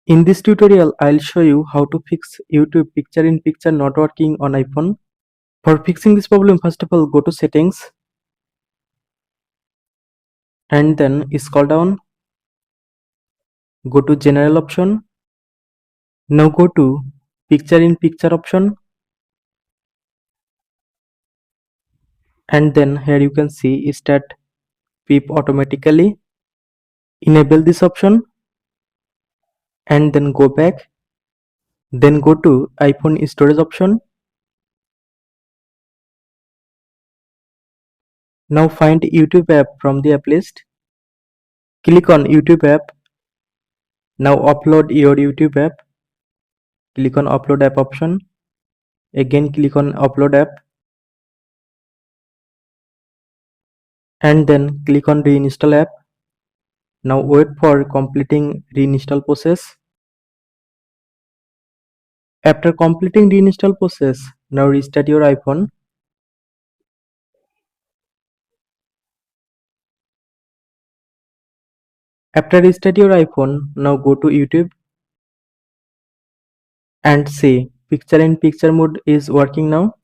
In this tutorial, I'll show you how to fix YouTube picture-in-picture not working on iPhone. For fixing this problem, first of all, go to Settings and then scroll down. Go to General option. Now go to Picture-in-Picture option, and then here you can see Start Pip automatically. Enable this option and then go back. Then go to iPhone storage option. Now find YouTube app from the app list. Click on YouTube app. Now upload your YouTube app. Click on Upload app option. Again click on Upload app and then click on Reinstall app. Now wait for completing reinstall process. After completing reinstall process, now restart your iPhone. After restart your iPhone, now go to YouTube and say picture in picture mode is working now.